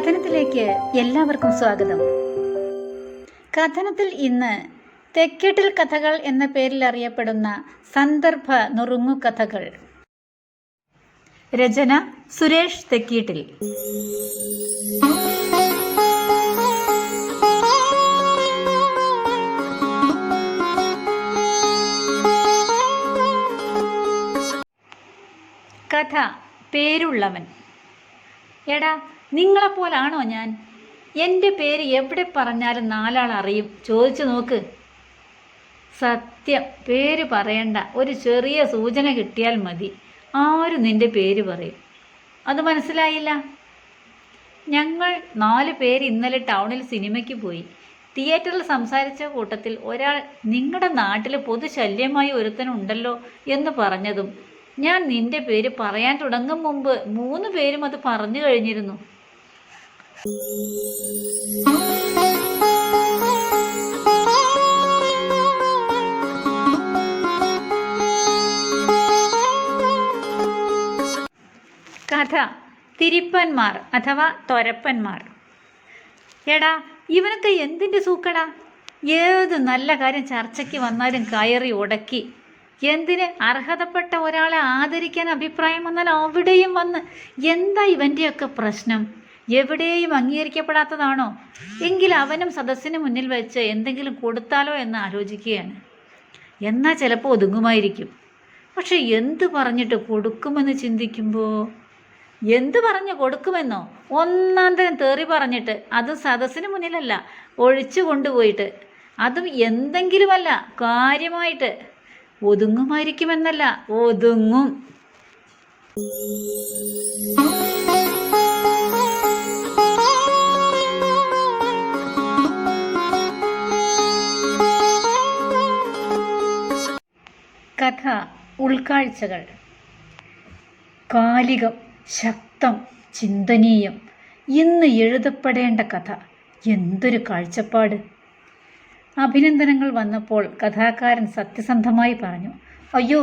കഥനത്തിലേക്ക് എല്ലാവർക്കും സ്വാഗതം. കഥനത്തിൽ ഇന്ന് തെക്കേട്ടിൽ കഥകൾ എന്ന പേരിൽ അറിയപ്പെടുന്ന സന്ദർഭ നുറുങ്ങുകഥകൾ. രചന സുരേഷ് തെക്കീട്ടിൽ. കഥ പേരുള്ളവൻ. എടാ, നിങ്ങളെപ്പോലാണോ ഞാൻ? എൻ്റെ പേര് എവിടെ പറഞ്ഞാലും നാലാൾ അറിയും. ചോദിച്ചു നോക്ക്. സത്യം, പേര് പറയണ്ട, ഒരു ചെറിയ സൂചന കിട്ടിയാൽ മതി, ആരും നിൻ്റെ പേര് പറയും. അത് മനസ്സിലായില്ല? ഞങ്ങൾ 4 പേര് ഇന്നലെ ടൗണിൽ സിനിമയ്ക്ക് പോയി. തിയേറ്ററിൽ സംസാരിച്ച കൂട്ടത്തിൽ ഒരാൾ നിങ്ങളുടെ നാട്ടിൽ പൊതുശല്യമായി ഒരുത്തനുണ്ടല്ലോ എന്ന് പറഞ്ഞതും ഞാൻ നിൻ്റെ പേര് പറയാൻ തുടങ്ങും മുമ്പ് 3 പേരും അത് പറഞ്ഞു കഴിഞ്ഞിരുന്നു. കഥ തിരുപ്പന്മാർ അഥവാ തൊരപ്പന്മാർ. എടാ, ഇവനൊക്കെ എന്തിൻ്റെ സൂക്കടാ? ഏത് നല്ല കാര്യം ചർച്ചയ്ക്ക് വന്നാലും കയറി ഉടക്കി. എന്തിന്? അർഹതപ്പെട്ട ഒരാളെ ആദരിക്കാൻ അഭിപ്രായം വന്നാൽ അവിടെയും വന്ന്. എന്താ ഇവൻ്റെയൊക്കെ പ്രശ്നം? എവിടെയും അംഗീകരിക്കപ്പെടാത്തതാണോ? എങ്കിൽ അവനും സദസ്സിന് മുന്നിൽ വെച്ച് എന്തെങ്കിലും കൊടുത്താലോ എന്ന് ആലോചിക്കുകയാണ്. എന്നാൽ ചിലപ്പോൾ ഒതുങ്ങുമായിരിക്കും. പക്ഷെ എന്ത് പറഞ്ഞിട്ട് കൊടുക്കുമെന്ന് ചിന്തിക്കുമ്പോൾ, എന്ത് പറഞ്ഞ് കൊടുക്കുമെന്നോ? ഒന്നാന്തരം തെറി പറഞ്ഞിട്ട്, അതും സദസ്സിന് മുന്നിലല്ല, ഒഴിച്ചു കൊണ്ടുപോയിട്ട്, അതും എന്തെങ്കിലുമല്ല, കാര്യമായിട്ട്. ഒതുങ്ങുമായിരിക്കുമെന്നല്ല, ഒതുങ്ങും. കഥ ഉൾക്കാഴ്ചകൾ. കാലികം, ശക്തം, ചിന്തനീയം, ഇന്ന് എഴുതപ്പെടേണ്ട കഥ. എന്തൊരു കാഴ്ചപ്പാട്! അഭിനന്ദനങ്ങൾ വന്നപ്പോൾ കഥാകാരൻ സത്യസന്ധമായി പറഞ്ഞു, അയ്യോ,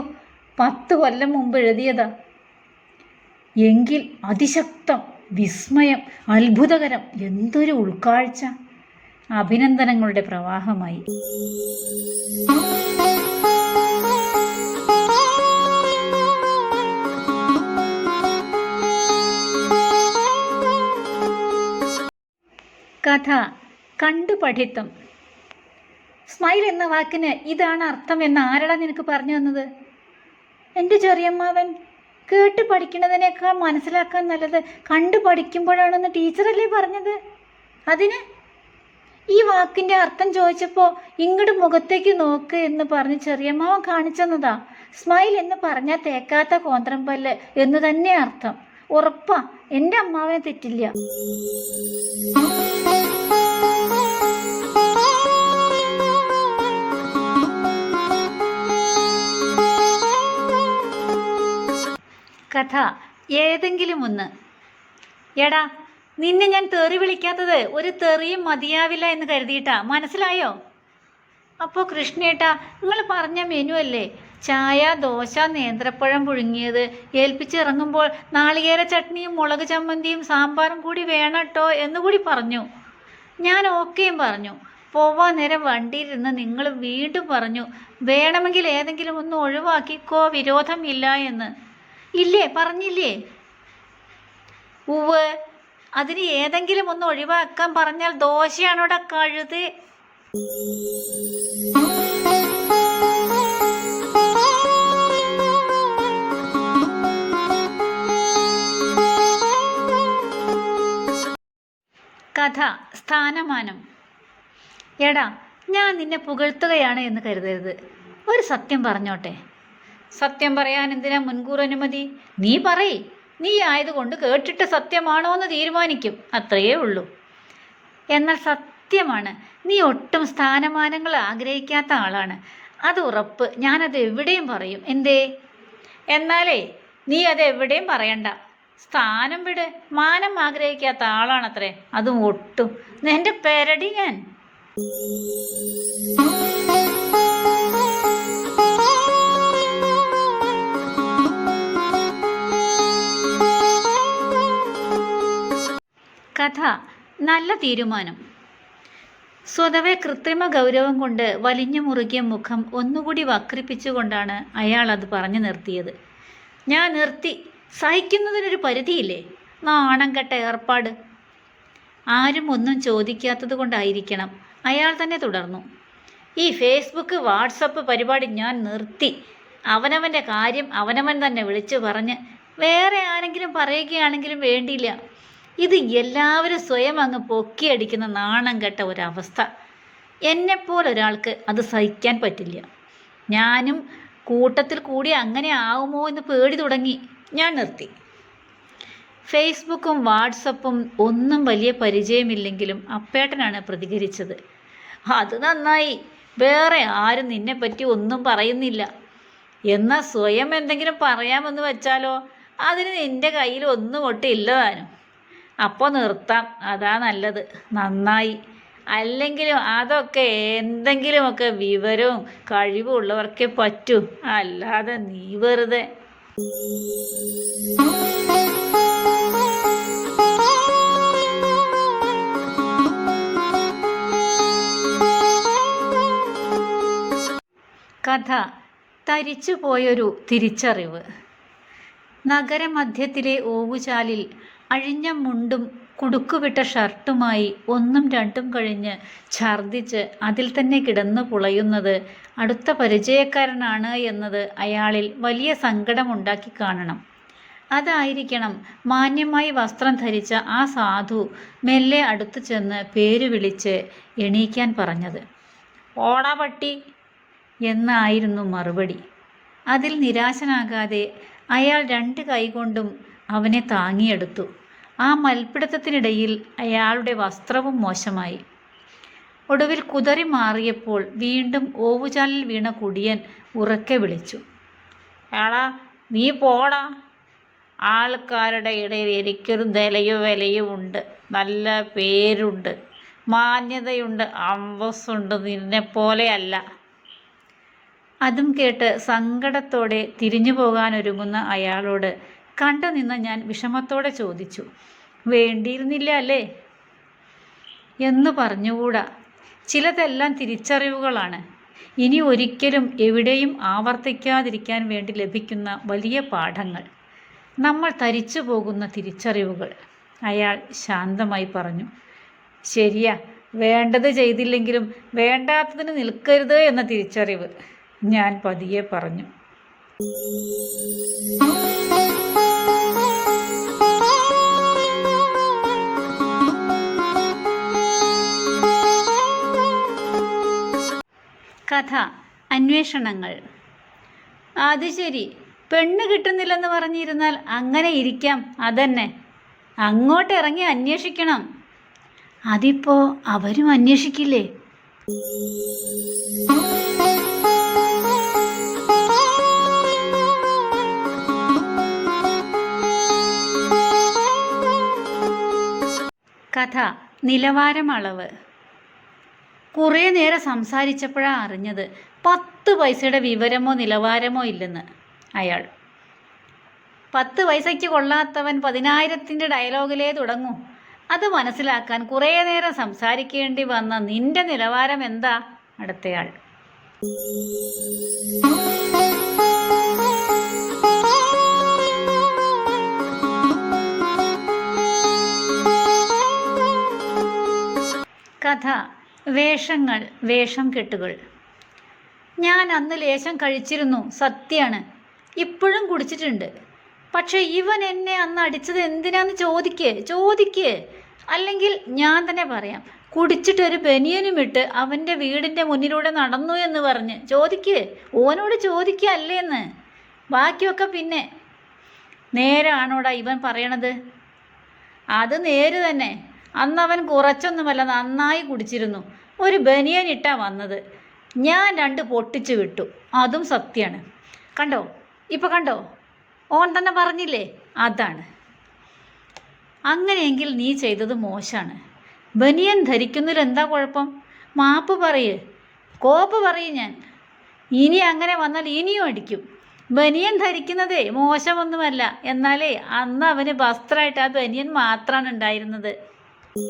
10 കൊല്ലം മുമ്പ് എഴുതിയതാ. എങ്കിൽ അതിശക്തം, വിസ്മയം, അത്ഭുതകരം, എന്തൊരു ഉൾക്കാഴ്ച! അഭിനന്ദനങ്ങളുടെ പ്രവാഹമായി. കഥ കണ്ടുപഠിത്തം. സ്മൈൽ എന്ന വാക്കിന് ഇതാണ് അർത്ഥം എന്ന് ആരടാ നിനക്ക് പറഞ്ഞു തന്നത്? എൻ്റെ ചെറിയമ്മാവൻ. കേട്ട് പഠിക്കുന്നതിനേക്കാൾ മനസ്സിലാക്കാൻ നല്ലത് കണ്ടു പഠിക്കുമ്പോഴാണെന്ന് ടീച്ചറല്ലേ പറഞ്ഞത്? അതിന് ഈ വാക്കിൻ്റെ അർത്ഥം ചോദിച്ചപ്പോൾ ഇങ്ങോട്ട് മുഖത്തേക്ക് നോക്ക് എന്ന് പറഞ്ഞ് ചെറിയമ്മാവൻ കാണിച്ചെന്നതാ. സ്മൈൽ എന്ന് പറഞ്ഞാൽ തേക്കാത്ത കോന്ത്രം പല്ല് എന്ന് തന്നെ അർത്ഥം. ഉറപ്പാ, എൻ്റെ അമ്മാവനെ തെറ്റില്ല. കഥ ഏതെങ്കിലും ഒന്ന്. എടാ, നിന്നെ ഞാൻ തെറി വിളിക്കാത്തത് ഒരു തെറിയും മതിയാവില്ല എന്ന് കരുതിയിട്ടാ, മനസ്സിലായോ? അപ്പോൾ കൃഷ്ണേട്ടാ, നിങ്ങൾ പറഞ്ഞ മെനു അല്ലേ, ചായ, ദോശ, നേന്ത്രപ്പഴം പുഴുങ്ങിയത്, ഏൽപ്പിച്ചിറങ്ങുമ്പോൾ നാളികേര ചട്നിയും മുളക് ചമ്മന്തിയും സാമ്പാറും കൂടി വേണം കേട്ടോ എന്നുകൂടി പറഞ്ഞു. ഞാൻ ഓക്കെയും പറഞ്ഞു. പോവാൻ നേരം വണ്ടിയിലിരുന്ന് നിങ്ങൾ വീണ്ടും പറഞ്ഞു, വേണമെങ്കിൽ ഏതെങ്കിലും ഒന്ന് ഒഴിവാക്കിക്കോ, വിരോധമില്ല എന്ന്. ഇല്ലേ, പറഞ്ഞില്ലേ? ഉവ്, അതിന് ഏതെങ്കിലും ഒന്ന് ഒഴിവാക്കാൻ പറഞ്ഞാൽ ദോശയാണോടെ കഴുത്. കഥ സ്ഥാനമാനം. എടാ, ഞാൻ നിന്നെ പുകഴ്ത്തുകയാണ് എന്ന് കരുതരുത്. ഒരു സത്യം പറഞ്ഞോട്ടെ? സത്യം പറയാൻ എന്തിനാ മുൻകൂർ അനുമതി? നീ പറയ്. നീ ആയതുകൊണ്ട് കേട്ടിട്ട് സത്യമാണോ എന്ന് തീരുമാനിക്കും, അത്രയേ ഉള്ളൂ. എന്നാൽ സത്യമാണ്, നീ ഒട്ടും സ്ഥാനമാനങ്ങൾ ആഗ്രഹിക്കാത്ത ആളാണ്. അത് ഉറപ്പ്. ഞാനത് എവിടെയും പറയും. എന്തേ? എന്നാലേ നീ അത് എവിടെയും പറയണ്ട. സ്ഥാനം വിട്. മാനം ആഗ്രഹിക്കാത്ത ആളാണത്രേ, അതും ഒട്ടും. എൻ്റെ പെരടി ഞാൻ. കഥ കഥ നല്ല തീരുമാനം. സ്വതവേ കൃത്രിമ ഗൗരവം കൊണ്ട് വലിഞ്ഞു മുറുകിയ മുഖം ഒന്നുകൂടി വക്രിപ്പിച്ചുകൊണ്ടാണ് അയാൾ അത് പറഞ്ഞു നിർത്തിയത്. ഞാൻ നിർത്തി. സഹിക്കുന്നതിനൊരു പരിധിയില്ലേ? നാണം കെട്ട ഏർപ്പാട്. ആരും ഒന്നും ചോദിക്കാത്തത് കൊണ്ടായിരിക്കണം അയാൾ തന്നെ തുടർന്നു. ഈ ഫേസ്ബുക്ക് വാട്സപ്പ് പരിപാടി ഞാൻ നിർത്തി. അവനവൻ്റെ കാര്യം അവനവൻ തന്നെ വിളിച്ചു പറഞ്ഞ് വേറെ ആരെങ്കിലും പറയുകയാണെങ്കിലും വേണ്ടിയില്ല. ഇത് എല്ലാവരും സ്വയം അങ്ങ് പൊക്കിയടിക്കുന്ന നാണം കെട്ട ഒരവസ്ഥ. എന്നെപ്പോലൊരാൾക്ക് അത് സഹിക്കാൻ പറ്റില്ല. ഞാനും കൂട്ടത്തിൽ കൂടി അങ്ങനെ ആവുമോ എന്ന് പേടി തുടങ്ങി. ഞാൻ നിർത്തി. ഫേസ്ബുക്കും വാട്സപ്പും ഒന്നും വലിയ പരിചയമില്ലെങ്കിലും അപ്പേട്ടനാണ് പ്രതികരിച്ചത്. അത് നന്നായി. വേറെ ആരും നിന്നെപ്പറ്റി ഒന്നും പറയുന്നില്ല. എന്നാൽ സ്വയം എന്തെങ്കിലും പറയാമെന്ന് വെച്ചാലോ, അതിന് നിൻ്റെ കയ്യിൽ ഒന്നും ഒട്ടില്ല താനും. അപ്പോൾ നിർത്താം, അതാ നല്ലത്. നന്നായി. അല്ലെങ്കിലും അതൊക്കെ എന്തെങ്കിലുമൊക്കെ വിവരവും കഴിവും ഉള്ളവർക്കേ പറ്റൂ. അല്ലാതെ നീ വെറുതെ. കഥ തരിച്ചുപോയൊരു തിരിച്ചറിവ്. നഗരമധ്യത്തിലെ ഓവുചാലിൽ അഴിഞ്ഞ മുണ്ടും കുടുക്കുവിട്ട ഷർട്ടുമായി ഒന്നും രണ്ടും കഴിഞ്ഞ് ഛർദ്ദിച്ച് അതിൽ തന്നെ കിടന്നു പുളയുന്നത് അടുത്ത പരിചയക്കാരനാണ് എന്നത് അയാളിൽ വലിയ സങ്കടമുണ്ടാക്കി കാണണം. അതായിരിക്കണം മാന്യമായി വസ്ത്രം ധരിച്ച ആ സാധു മെല്ലെ അടുത്തു ചെന്ന് പേര് വിളിച്ച് എണീക്കാൻ പറഞ്ഞത്. ഓടാ പട്ടി എന്നായിരുന്നു മറുപടി. അതിൽ നിരാശനാകാതെ അയാൾ രണ്ട് കൈകൊണ്ടും അവനെ താങ്ങിയെടുത്തു. ആ മൽപ്പിടുത്തത്തിനിടയിൽ അയാളുടെ വസ്ത്രവും മോശമായി. ഒടുവിൽ കുതറി മാറിയപ്പോൾ വീണ്ടും ഓവുചാലിൽ വീണ കുടിയൻ ഉറക്കെ വിളിച്ചു, എടാ നീ പോടാ. ആൾക്കാരുടെ ഇടയിൽ എനിക്കൊരു നിലയും വിലയും ഉണ്ട്, നല്ല പേരുണ്ട്, മാന്യതയുണ്ട്, അന്തസ്സുണ്ട്. നിന്നെപ്പോലെയല്ല. അതും കേട്ട് സങ്കടത്തോടെ തിരിഞ്ഞു പോകാനൊരുങ്ങുന്ന അയാളോട് കണ്ടു നിന്ന ഞാൻ വിഷമത്തോടെ ചോദിച്ചു, വേണ്ടിയിരുന്നില്ല അല്ലേ? എന്ന് പറഞ്ഞുകൂടാ. ചിലതെല്ലാം തിരിച്ചറിവുകളാണ്. ഇനി ഒരിക്കലും എവിടെയും ആവർത്തിക്കാതിരിക്കാൻ വേണ്ടി ലഭിക്കുന്ന വലിയ പാഠങ്ങൾ, നമ്മൾ തരിച്ചു പോകുന്ന തിരിച്ചറിവുകൾ. അയാൾ ശാന്തമായി പറഞ്ഞു, ശരിയാ, വേണ്ടത് ചെയ്തില്ലെങ്കിലും വേണ്ടാത്തതിന് നിൽക്കരുത് എന്ന തിരിച്ചറിവ്. ഞാൻ പതിയെ പറഞ്ഞു. കഥ അന്വേഷണങ്ങൾ. അത് ശരി, പെണ്ണ് കിട്ടുന്നില്ലെന്ന് പറഞ്ഞിരുന്നാൽ അങ്ങനെ ഇരിക്കാം. അതന്നെ, അങ്ങോട്ട് ഇറങ്ങി അന്വേഷിക്കണം. അതിപ്പോ അവരും അന്വേഷിക്കില്ലേ? കഥ നിലവാരം അളവ്. കുറേ നേരം സംസാരിച്ചപ്പോഴാണ് അറിഞ്ഞത് 10 പൈസയുടെ വിവരമോ നിലവാരമോ ഇല്ലെന്ന്. അയാൾ 10 പൈസയ്ക്ക് കൊള്ളാത്തവൻ 10,000-ൻ്റെ ഡയലോഗിലേ തുടങ്ങൂ. അത് മനസ്സിലാക്കാൻ കുറേ നേരം സംസാരിക്കേണ്ടി വന്ന നിന്റെ നിലവാരം എന്താ? അടുത്തയാൾ. കഥ വേഷങ്ങൾ, വേഷം കെട്ടുകൾ. ഞാൻ അന്ന് ലേശം കഴിച്ചിരുന്നു, സത്യമാണ്. ഇപ്പോഴും കുടിച്ചിട്ടുണ്ട്. പക്ഷെ ഇവൻ എന്നെ അന്ന് അടിച്ചത് എന്തിനാന്ന് ചോദിക്കേ. അല്ലെങ്കിൽ ഞാൻ തന്നെ പറയാം. കുടിച്ചിട്ട് ഒരു ബനിയനും ഇട്ട് അവൻ്റെ വീടിൻ്റെ മുന്നിലൂടെ നടന്നു എന്ന് പറഞ്ഞ് ഓനോട് ചോദിക്കല്ലേന്ന്. ബാക്കിയൊക്കെ പിന്നെ. നേരാണോടാ ഇവൻ പറയണത്? അത് നേര് തന്നെ. അന്നവൻ കുറച്ചൊന്നുമല്ല, നന്നായി കുടിച്ചിരുന്നു. ഒരു ബനിയൻ ഇട്ടാ വന്നത്. ഞാൻ 2 പൊട്ടിച്ചു വിട്ടു. അതും സത്യമാണ്. ഇപ്പം കണ്ടോ, ഓൻ തന്നെ പറഞ്ഞില്ലേ? അതാണ്. അങ്ങനെയെങ്കിൽ നീ ചെയ്തത് മോശമാണ്. ബനിയൻ ധരിക്കുന്നതിൽ എന്താ കുഴപ്പം? മാപ്പ് പറയ്, കോപ്പ് പറയും ഞാൻ. ഇനി അങ്ങനെ വന്നാൽ ഇനിയും അടിക്കും. ബനിയൻ ധരിക്കുന്നതേ മോശമൊന്നുമല്ല. എന്നാലേ അന്ന് അവന് വസ്ത്രമായിട്ട് ആ ബനിയൻ മാത്രമാണ് ഉണ്ടായിരുന്നത്. കഥ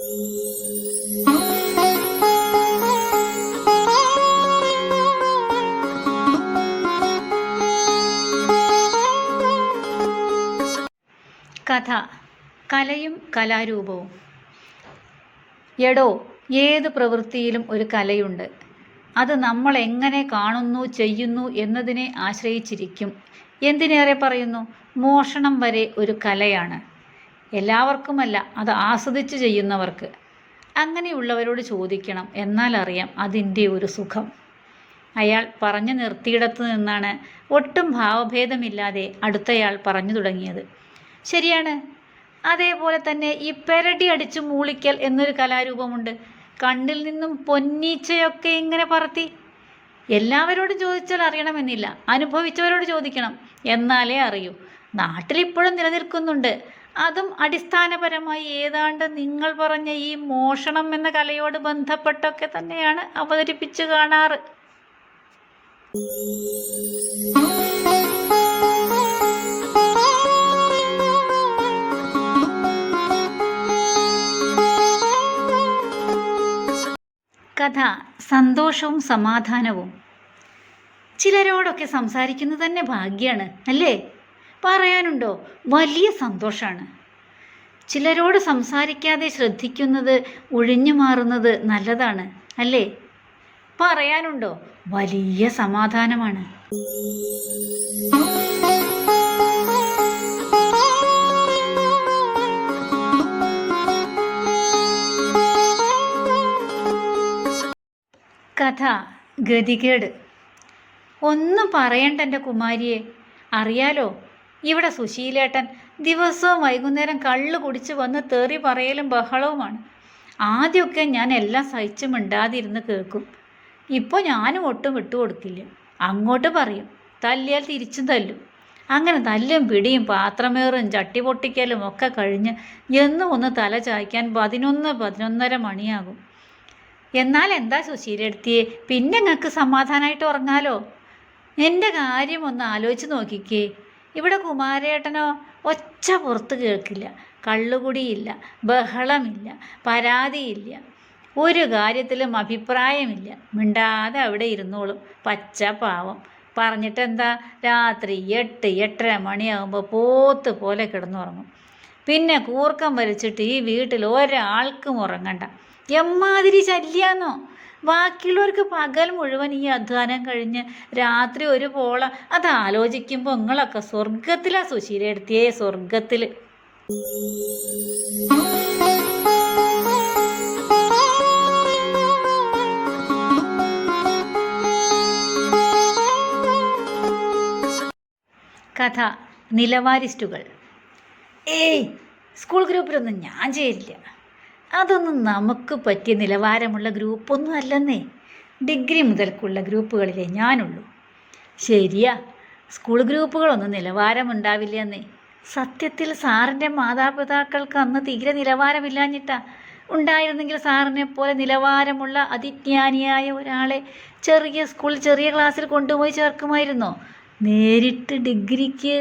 കലയും കലാരൂപവും. എടോ, ഏത് പ്രവൃത്തിയിലും ഒരു കലയുണ്ട്. അത് നമ്മൾ എങ്ങനെ കാണുന്നു, ചെയ്യുന്നു എന്നതിനെ ആശ്രയിച്ചിരിക്കും. എന്തിനേറെ പറയുന്നു, മോഷണം വരെ ഒരു കലയാണ്. എല്ലാവർക്കുമല്ല, അത് ആസ്വദിച്ച് ചെയ്യുന്നവർക്ക്. അങ്ങനെയുള്ളവരോട് ചോദിക്കണം, എന്നാൽ അറിയാം അതിൻ്റെ ഒരു സുഖം. അയാൾ പറഞ്ഞു നിർത്തിയിടത്തു നിന്നാണ് ഒട്ടും ഭാവഭേദമില്ലാതെ അടുത്തയാൾ പറഞ്ഞു തുടങ്ങിയത്. ശരിയാണ്. അതേപോലെ തന്നെ ഈ പെരടി അടിച്ചു മൂളിക്കൽ എന്നൊരു കലാരൂപമുണ്ട്. കണ്ണിൽ നിന്നും പൊന്നീച്ചയൊക്കെ ഇങ്ങനെ പറത്തി. എല്ലാവരോടും ചോദിച്ചാൽ അറിയണമെന്നില്ല, അനുഭവിച്ചവരോട് ചോദിക്കണം, എന്നാലേ അറിയൂ. നാട്ടിലിപ്പോഴും നിലനിൽക്കുന്നുണ്ട്. അതും അടിസ്ഥാനപരമായി ഏതാണ്ട് നിങ്ങൾ പറഞ്ഞ ഈ മോഷണം എന്ന കലയോട് ബന്ധപ്പെട്ടൊക്കെ തന്നെയാണ് അവതരിപ്പിച്ചു കാണാറ്. കഥ സന്തോഷവും സമാധാനവും. ചിലരോടൊക്കെ സംസാരിക്കുന്നത് തന്നെ ഭാഗ്യമാണ്, അല്ലേ? പറയാനുണ്ടോ, വലിയ സന്തോഷമാണ്. ചിലരോട് സംസാരിക്കാതെ ശ്രദ്ധിക്കുന്നത്, ഒഴിഞ്ഞു മാറുന്നത് നല്ലതാണ്, അല്ലേ? പറയാനുണ്ടോ, വലിയ സമാധാനമാണ്. കഥ ഗതികേട്. ഒന്നും പറയണ്ട എൻ്റെ കുമാരിയെ. അറിയാലോ, ഇവിടെ സുശീലേട്ടൻ ദിവസവും വൈകുന്നേരം കള്ള് കുടിച്ച് വന്ന് തെറി പറയലും ബഹളവുമാണ്. ആദ്യമൊക്കെ ഞാൻ എല്ലാം സഹിച്ച് മിണ്ടാതിരുന്ന് കേൾക്കും. ഇപ്പോൾ ഞാനും ഒട്ടും വിട്ടുകൊടുക്കില്ല. അങ്ങോട്ട് പറയും, തല്ലിയാൽ തിരിച്ചും തല്ലും. അങ്ങനെ തല്ലും പിടിയും പാത്രമേറും ചട്ടി പൊട്ടിക്കലും ഒക്കെ കഴിഞ്ഞ് എന്നും ഒന്ന് തല ചായ്ക്കാൻ 11-11:30 മണിയാകും. എന്നാൽ എന്താ സുശീലെടുത്തിയെ, പിന്നെ നിങ്ങൾക്ക് സമാധാനമായിട്ട് ഉറങ്ങാലോ. എൻ്റെ കാര്യം ഒന്ന് ആലോചിച്ച് നോക്കിക്കേ. ഇവിടെ കുമാരേട്ടനോ ഒച്ച പുറത്ത് കേൾക്കില്ല, കള്ളുകുടിയില്ല, ബഹളമില്ല, പരാതിയില്ല, ഒരു കാര്യത്തിലും അഭിപ്രായമില്ല. മിണ്ടാതെ അവിടെ ഇരുന്നോളും, പച്ച പാവം. പറഞ്ഞിട്ടെന്താ, രാത്രി 8-8:30 മണിയാകുമ്പോൾ പോത്ത് പോലെ കിടന്നുറങ്ങും. പിന്നെ കൂർക്കം വലിച്ചിട്ട് ഈ വീട്ടിൽ ഒരാൾക്കും ഉറങ്ങണ്ട. എമ്മാതിരി ശല്യാന്നോ. ബാക്കിയുള്ളവർക്ക് പകൽ മുഴുവൻ ഈ അധ്വാനം കഴിഞ്ഞ് രാത്രി ഒരു പോള. അത് ആലോചിക്കുമ്പോൾ നിങ്ങളൊക്കെ സ്വർഗത്തിലാ സുശീലെടുത്തിയേ, സ്വർഗത്തിൽ. കഥ നിലവാരിസ്റ്റുകൾ. സ്കൂൾ ഗ്രൂപ്പിലൊന്നും ഞാൻ ചേരില്ല. അതൊന്നും നമുക്ക് പറ്റിയ നിലവാരമുള്ള ഗ്രൂപ്പൊന്നും അല്ലെന്നേ. ഡിഗ്രി മുതൽക്കുള്ള ഗ്രൂപ്പുകളിലേ ഞാനുള്ളൂ. ശരിയാ, സ്കൂൾ ഗ്രൂപ്പുകളൊന്നും നിലവാരമുണ്ടാവില്ല എന്നേ. സത്യത്തിൽ സാറിൻ്റെ മാതാപിതാക്കൾക്ക് അന്ന് തീരെ നിലവാരമില്ലാഞ്ഞിട്ടാ. ഉണ്ടായിരുന്നെങ്കിൽ സാറിനെ പോലെ നിലവാരമുള്ള അതിജ്ഞാനിയായ ഒരാളെ ചെറിയ സ്കൂളിൽ ചെറിയ ക്ലാസ്സിൽ കൊണ്ടുപോയി ചേർക്കുമായിരുന്നോ? നേരിട്ട് ഡിഗ്രിക്ക്